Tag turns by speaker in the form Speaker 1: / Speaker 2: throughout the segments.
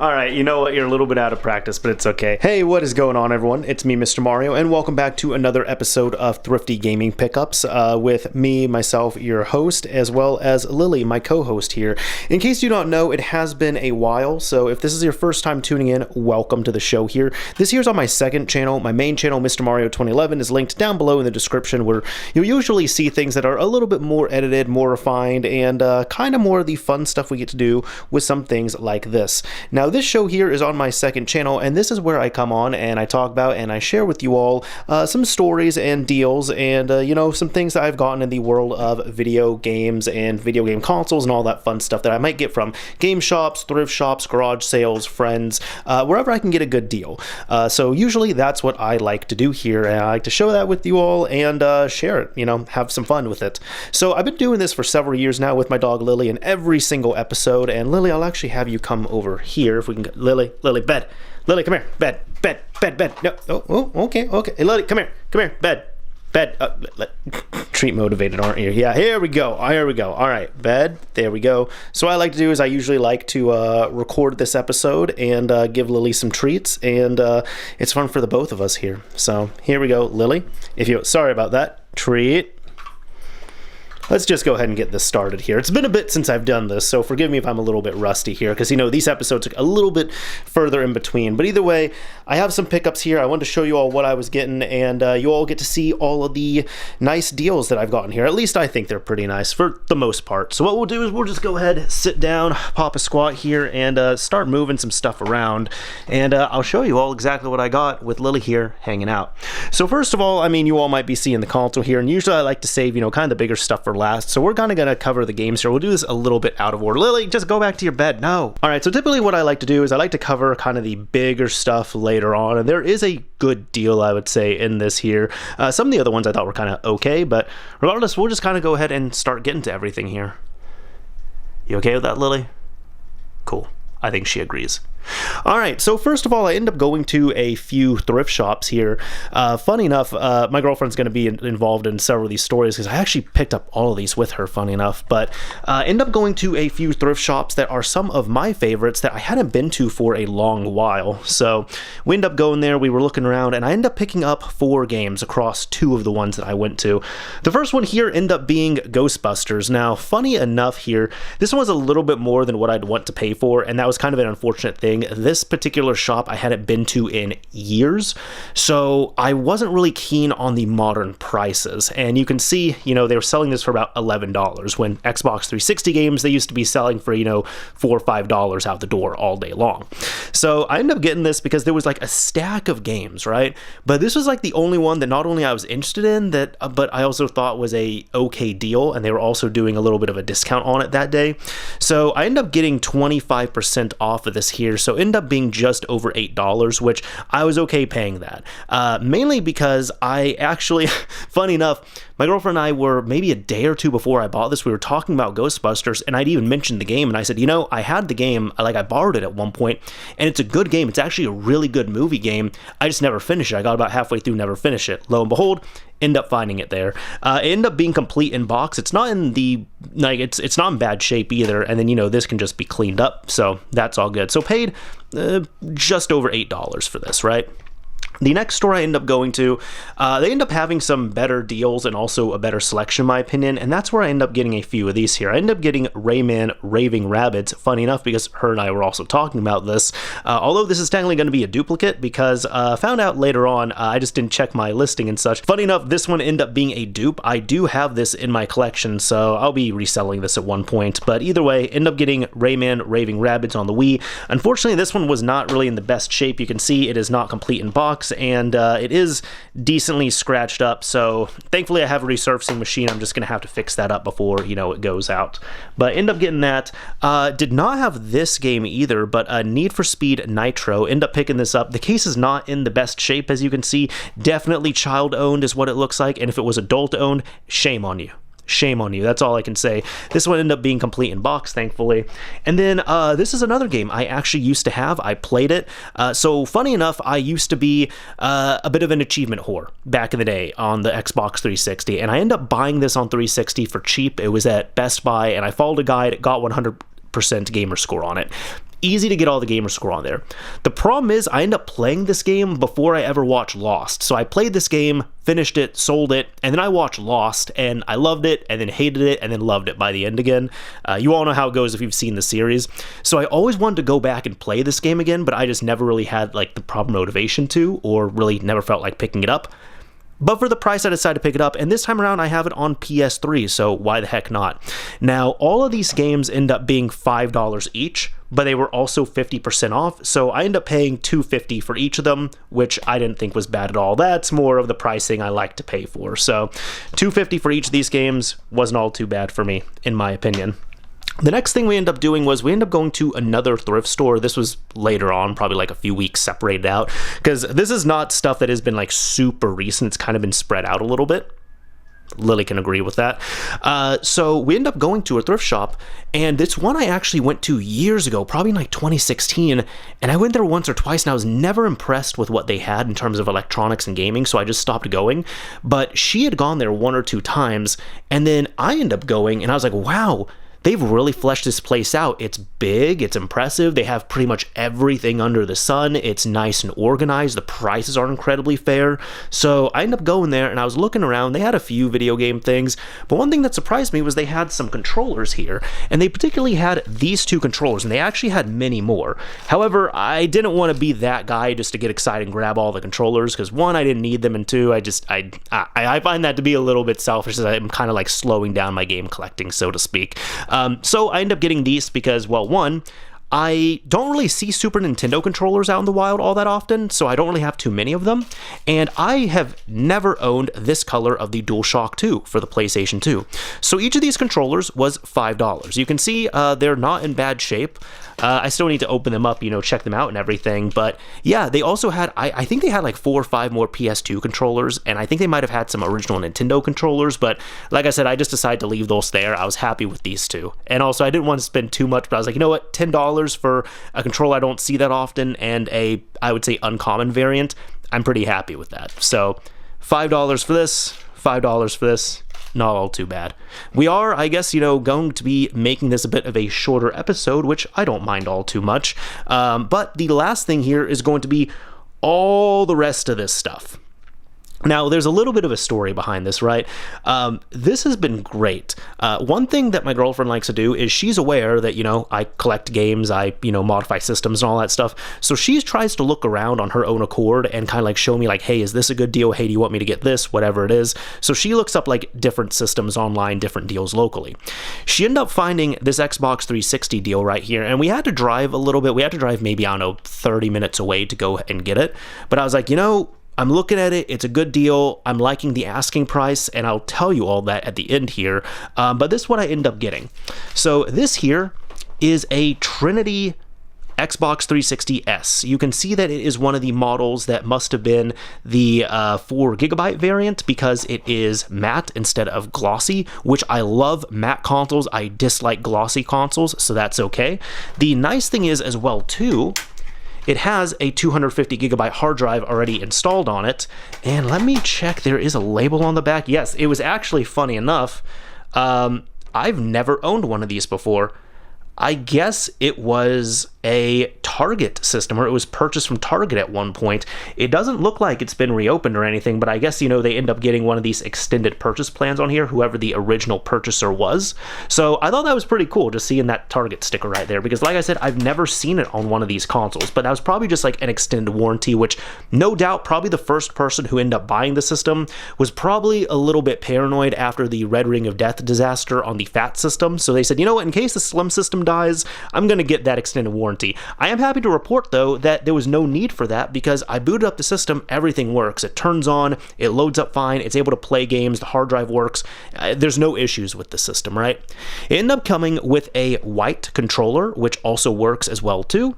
Speaker 1: Alright, you know what? You're a little bit out of practice, but it's okay. Hey, what is going on, everyone? It's me, Mr. Mario, and welcome back to another episode of Thrifty Gaming Pickups with me, myself, your host, as well as Lily, my co-host here. In case you don't know, it has been a while, so if this is your first time tuning in, welcome to the show here. This here's on my second channel. My main channel, Mr. Mario 2011, is linked down below in the description, where you'll usually see things that are a little bit more edited, more refined, and kind of more of the fun stuff we get to do with some things like this. Now, this show here is on my second channel, and this is where I come on and I talk about and I share with you all some stories and deals and, you know, some things that I've gotten in the world of video games and video game consoles and all that fun stuff that I might get from game shops, thrift shops, garage sales, friends, wherever I can get a good deal. So usually that's what I like to do here, and I like to show that with you all and share it, you know, have some fun with it. So I've been doing this for several years now with my dog Lily in every single episode, and Lily, I'll actually have you come over here if we can get Lily, bed. Lily, come here. Bed. No. Oh, okay. Hey, Lily, come here. Bed. Treat motivated, aren't you? Yeah, here we go. All right, bed. There we go. So what I like to do is I usually like to record this episode and give Lily some treats, and it's fun for the both of us here. So here we go, Lily. Sorry about that. Treat. Let's just go ahead and get this started here. It's been a bit since I've done this, so forgive me if I'm a little bit rusty here, because, you know, these episodes are a little bit further in between. But either way, I have some pickups here. I wanted to show you all what I was getting, and you all get to see all of the nice deals that I've gotten here. At least I think they're pretty nice for the most part. So what we'll do is we'll just go ahead, sit down, pop a squat here, and start moving some stuff around. And I'll show you all exactly what I got with Lily here hanging out. So first of all, I mean, you all might be seeing the console here, and usually I like to save, you know, kind of the bigger stuff for last, so we're kind of going to cover the games here. We'll do this a little bit out of order. Lily, just go back to your bed. No. All right, so typically what I like to do is I like to cover kind of the bigger stuff later on, and there is a good deal, I would say, in this here. Some of the other ones I thought were kind of okay, but regardless, we'll just kind of go ahead and start getting to everything here. You okay with that, Lily? Cool. I think she agrees. All right, so first of all, I end up going to a few thrift shops here. Funny enough, my girlfriend's going to be involved in several of these stories because I actually picked up all of these with her, funny enough. But end up going to a few thrift shops that are some of my favorites that I hadn't been to for a long while. So we end up going there, we were looking around, and I end up picking up 4 games across 2 of the ones that I went to. The first one here ended up being Ghostbusters. Now, funny enough here, this one was a little bit more than what I'd want to pay for, and that was kind of an unfortunate thing. This particular shop I hadn't been to in years, so I wasn't really keen on the modern prices. And you can see, you know, they were selling this for about $11 when Xbox 360 games, they used to be selling for, you know, $4 or $5 out the door all day long. So I ended up getting this because there was like a stack of games, right? But this was like the only one that not only I was interested in, that but I also thought was a okay deal, and they were also doing a little bit of a discount on it that day. So I ended up getting 25% off of this here. So ended up being just over $8, which I was okay paying that. Mainly because I actually, funny enough, my girlfriend and I were maybe a day or two before I bought this, we were talking about Ghostbusters, and I'd even mentioned the game, and I said, you know, I had the game, like I borrowed it at one point, and it's a good game. It's actually a really good movie game. I just never finished it. I got about halfway through, never finished it. Lo and behold, end up finding it there. It ended up being complete in box. It's not in the, like, it's not in bad shape either, and then, you know, this can just be cleaned up, so that's all good. So paid just over $8 for this, right? The next store I end up going to, they end up having some better deals and also a better selection, in my opinion, and that's where I end up getting a few of these here. I end up getting Rayman Raving Rabbids, funny enough, because her and I were also talking about this, although this is technically going to be a duplicate, because found out later on, I just didn't check my listing and such. Funny enough, this one ended up being a dupe. I do have this in my collection, so I'll be reselling this at one point, but either way, end up getting Rayman Raving Rabbids on the Wii. Unfortunately, this one was not really in the best shape. You can see it is not complete in box, and it is decently scratched up, so thankfully I have a resurfacing machine. I'm just gonna have to fix that up before, you know, it goes out. But end up getting that. Did not have this game either, but Need for Speed Nitro. End up picking this up. The case is not in the best shape, as you can see. Definitely child owned is what it looks like, and if it was adult owned, shame on you. Shame on you. That's all I can say. This one ended up being complete in box, thankfully. And then this is another game I actually used to have. I played it. So funny enough, I used to be a bit of an achievement whore back in the day on the Xbox 360, and I ended up buying this on 360 for cheap. It was at Best Buy, and I followed a guide, got 100% gamer score on it. Easy to get all the gamer score on there. The problem is I end up playing this game before I ever watched Lost. So I played this game, finished it, sold it, and then I watched Lost, and I loved it, and then hated it, and then loved it by the end again. You all know how it goes if you've seen the series. So I always wanted to go back and play this game again, but I just never really had like the proper motivation to, or really never felt like picking it up. But for the price, I decided to pick it up, and this time around, I have it on PS3, so why the heck not? Now, all of these games end up being $5 each, but they were also 50% off, so I end up paying $2.50 for each of them, which I didn't think was bad at all. That's more of the pricing I like to pay for, so $2.50 for each of these games wasn't all too bad for me, in my opinion. The next thing we ended up doing was we ended up going to another thrift store. This was later on, probably like a few weeks separated out, because this is not stuff that has been like super recent. It's kind of been spread out a little bit. Lily can agree with that. So we ended up going to a thrift shop, and this one I actually went to years ago, probably in like 2016, and I went there once or twice, and I was never impressed with what they had in terms of electronics and gaming, so I just stopped going. But she had gone there one or two times, and then I ended up going, and I was like, wow, they've really fleshed this place out. It's big, it's impressive, they have pretty much everything under the sun, it's nice and organized, the prices are incredibly fair. So I ended up going there, and I was looking around. They had a few video game things, but one thing that surprised me was they had some controllers here, and they particularly had these two controllers, and they actually had many more. However, I didn't want to be that guy just to get excited and grab all the controllers, because one, I didn't need them, and two, I find that to be a little bit selfish, as I'm kind of like slowing down my game collecting, so to speak. So I end up getting these because, well, one, I don't really see Super Nintendo controllers out in the wild all that often, so I don't really have too many of them, and I have never owned this color of the DualShock 2 for the PlayStation 2. So each of these controllers was $5. You can see they're not in bad shape. I still need to open them up, check them out and everything, but yeah, they also had, I think they had like 4 or 5 more PS2 controllers, and I think they might have had some original Nintendo controllers, but like I said, I just decided to leave those there. I was happy with these two, and also I didn't want to spend too much, but I was like, you know what, $10 for a controller I don't see that often, and I would say uncommon variant, I'm pretty happy with that. So $5 for this, $5 for this, not all too bad. We are, I guess, going to be making this a bit of a shorter episode, which I don't mind all too much. But the last thing here is going to be all the rest of this stuff. Now, there's a little bit of a story behind this, right? This has been great. One thing that my girlfriend likes to do is she's aware that, I collect games, I, modify systems and all that stuff. So she tries to look around on her own accord and kind of like show me like, hey, is this a good deal? Hey, do you want me to get this? Whatever it is. So she looks up like different systems online, different deals locally. She ended up finding this Xbox 360 deal right here. And we had to drive a little bit. We had to drive maybe, 30 minutes away to go and get it. But I was like, I'm looking at it, it's a good deal, I'm liking the asking price, and I'll tell you all that at the end here, but this is what I end up getting. So this here is a Trinity Xbox 360S. You can see that it is one of the models that must have been the 4GB variant, because it is matte instead of glossy, which I love matte consoles. I dislike glossy consoles, so that's okay. The nice thing is as well too, it has a 250GB hard drive already installed on it, and let me check, there is a label on the back. Yes, it was actually funny enough. I've never owned one of these before. I guess it was a Target system, or it was purchased from Target at one point. It doesn't look like it's been reopened or anything, but I guess, they end up getting one of these extended purchase plans on here, whoever the original purchaser was. So I thought that was pretty cool, just seeing that Target sticker right there, because like I said, I've never seen it on one of these consoles, but that was probably just like an extended warranty, which no doubt probably the first person who ended up buying the system was probably a little bit paranoid after the Red Ring of Death disaster on the Fat system. So they said, what, in case the Slim system dies, I'm going to get that extended warranty. I am happy to report, though, that there was no need for that, because I booted up the system, everything works. It turns on, it loads up fine, it's able to play games, the hard drive works. There's no issues with the system, right? It ended up coming with a white controller, which also works as well, too.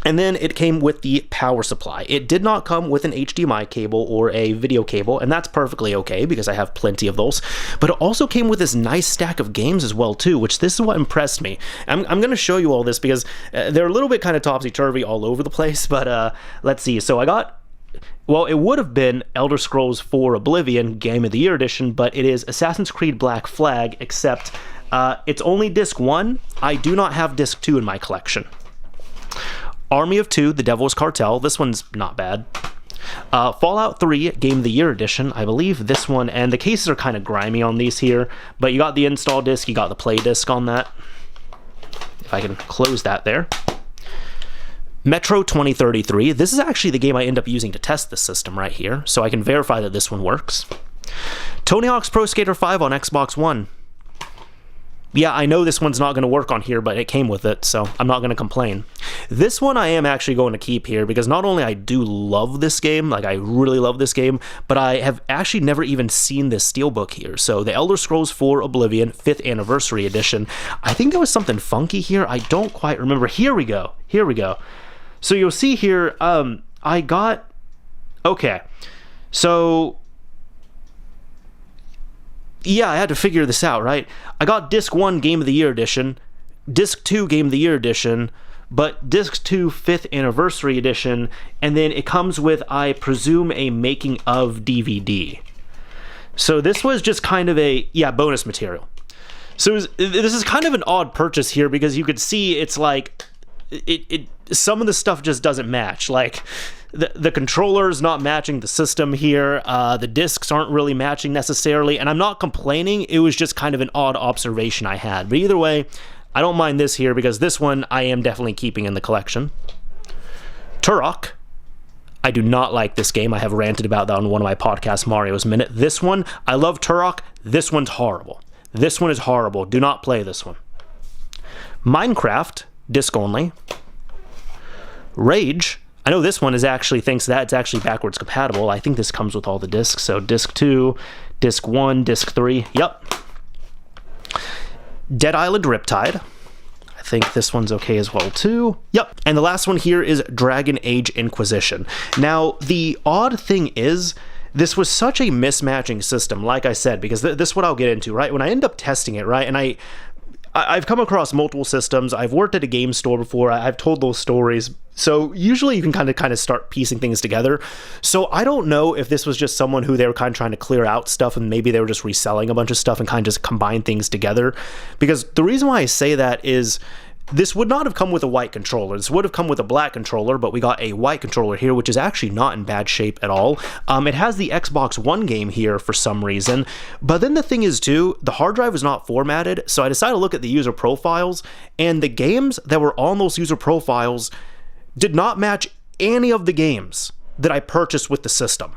Speaker 1: And then it came with the power supply. It did not come with an HDMI cable or a video cable, and that's perfectly okay because I have plenty of those. But it also came with this nice stack of games as well too, which this is what impressed me. I'm going to show you all this because they're a little bit kind of topsy-turvy all over the place, but let's see. So I got, well, it would have been Elder Scrolls 4 Oblivion Game of the Year Edition, but it is Assassin's Creed Black Flag, except it's only disc 1. I do not have disc 2 in my collection. Army of Two, The Devil's Cartel. This one's not bad. Fallout 3, Game of the Year Edition. I believe this one, and the cases are kind of grimy on these here, but you got the install disc, you got the play disc on that. If I can close that there. Metro 2033. This is actually the game I end up using to test the system right here, so I can verify that this one works. Tony Hawk's Pro Skater 5 on Xbox One. Yeah, I know this one's not going to work on here, but it came with it, so I'm not going to complain. This one I am actually going to keep here because not only I do love this game, like I really love this game, but I have actually never even seen this steelbook here. So the Elder Scrolls 4 Oblivion 5th Anniversary Edition. I think there was something funky here. I don't quite remember. Here we go. Here we go. So you'll see here, I got... Okay. So... yeah, I had to figure this out, right? I got Disc 1 Game of the Year Edition, Disc 2 Game of the Year Edition, but Disc 2 5th Anniversary Edition, and then it comes with, I presume, a making of DVD. So this was just kind of a, yeah, bonus material. So this is kind of an odd purchase here because you could see it's like, some of the stuff just doesn't match. Like, the controller's not matching the system here, the discs aren't really matching necessarily, and I'm not complaining, it was just kind of an odd observation I had. But either way, I don't mind this here because this one I am definitely keeping in the collection. Turok. I do not like this game. I have ranted about that on one of my podcasts, Mario's Minute. This one, I love Turok. This one's horrible. This one is horrible. Do not play this one. Minecraft, disc only. Rage. I know this one is actually, thanks to that, it's actually backwards compatible. I think this comes with all the discs. So disc 2, disc 1, disc 3. Yep. Dead Island Riptide. I think this one's okay as well too. Yep. And the last one here is Dragon Age Inquisition. Now, the odd thing is, this was such a mismatching system, like I said, because this is what I'll get into, right? When I end up testing it, right, and I've come across multiple systems. I've worked at a game store before. I've told those stories. So usually you can kind of start piecing things together. So I don't know if this was just someone who they were kind of trying to clear out stuff and maybe they were just reselling a bunch of stuff and kind of just combine things together. Because the reason why I say that is this would not have come with a white controller. This would have come with a black controller, but we got a white controller here, which is actually not in bad shape at all. It has the Xbox One game here for some reason. But then the thing is too, the hard drive was not formatted, so I decided to look at the user profiles, and the games that were on those user profiles did not match any of the games that I purchased with the system.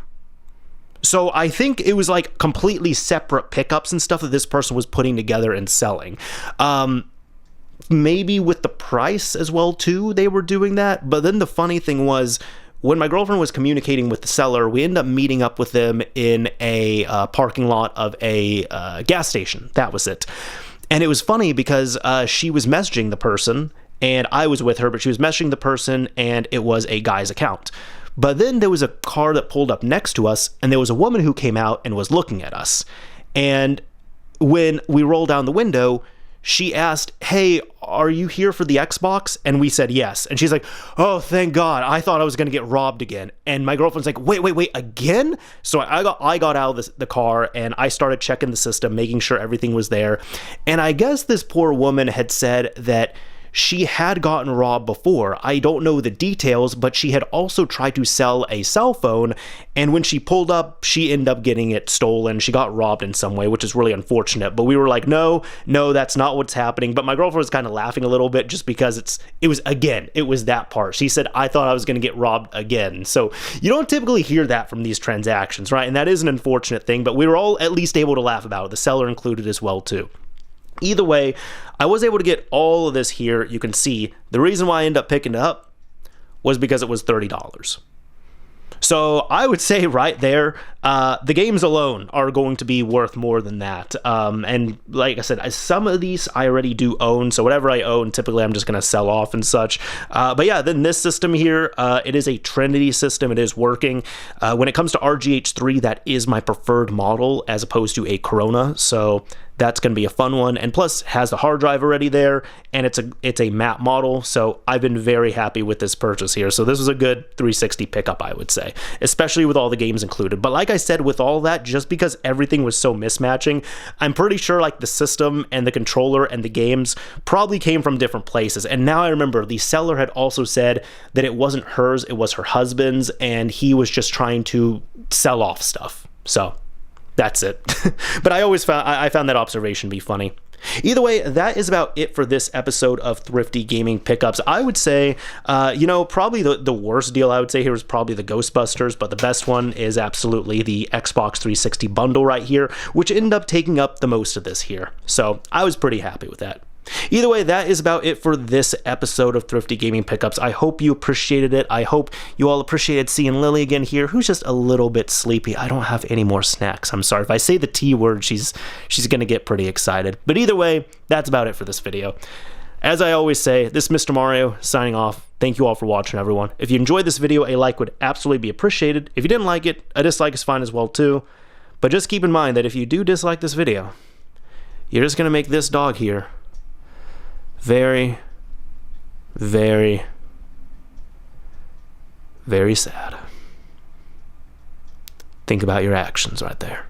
Speaker 1: So I think it was like completely separate pickups and stuff that this person was putting together and selling. Maybe with the price as well too, they were doing that. But then the funny thing was, when my girlfriend was communicating with the seller, we ended up meeting up with them in a parking lot of a gas station. That was it. And it was funny because she was messaging the person, and I was with her, but she was messaging the person, and it was a guy's account. But then there was a car that pulled up next to us, and there was a woman who came out and was looking at us. And when we rolled down the window, she asked, "Hey, are you here for the Xbox?" And we said yes. And she's like, "Oh, thank God. I thought I was going to get robbed again." And my girlfriend's like, wait, again? So I got out of the car and I started checking the system, making sure everything was there. And I guess this poor woman had said that she had gotten robbed before. I don't know the details, but she had also tried to sell a cell phone, and when she pulled up, she ended up getting it stolen. She got robbed in some way, which is really unfortunate. But we were like, no, that's not what's happening. But my girlfriend was kind of laughing a little bit just because it was that part. She said, "I thought I was going to get robbed again." So you don't typically hear that from these transactions, right? And that is an unfortunate thing, but we were all at least able to laugh about it. The seller included as well too. Either way, I was able to get all of this here. You can see the reason why I ended up picking it up was because it was $30. So I would say right there, the games alone are going to be worth more than that. And like I said, some of these I already do own. So whatever I own, typically I'm just going to sell off and such. But yeah, then this system here, it is a Trinity system. It is working. When it comes to RGH3, that is my preferred model as opposed to a Corona. So that's going to be a fun one, and plus has the hard drive already there, and it's a matte model, so I've been very happy with this purchase here. So this was a good 360 pickup, I would say, especially with all the games included. But like I said, with all that, just because everything was so mismatching, I'm pretty sure like the system and the controller and the games probably came from different places. And now I remember the seller had also said that it wasn't hers, it was her husband's, and he was just trying to sell off stuff. So that's it. But I found that observation to be funny. Either way, that is about it for this episode of Thrifty Gaming Pickups. I would say, probably the worst deal I would say here is probably the Ghostbusters, but the best one is absolutely the Xbox 360 bundle right here, which ended up taking up the most of this here. So I was pretty happy with that. Either way, that is about it for this episode of Thrifty Gaming Pickups. I hope you appreciated it. I hope you all appreciated seeing Lily again here, who's just a little bit sleepy. I don't have any more snacks. I'm sorry. If I say the T word, she's going to get pretty excited. But either way, that's about it for this video. As I always say, this is Mr. Mario signing off. Thank you all for watching, everyone. If you enjoyed this video, a like would absolutely be appreciated. If you didn't like it, a dislike is fine as well, too. But just keep in mind that if you do dislike this video, you're just going to make this dog here very, very, very sad. Think about your actions right there.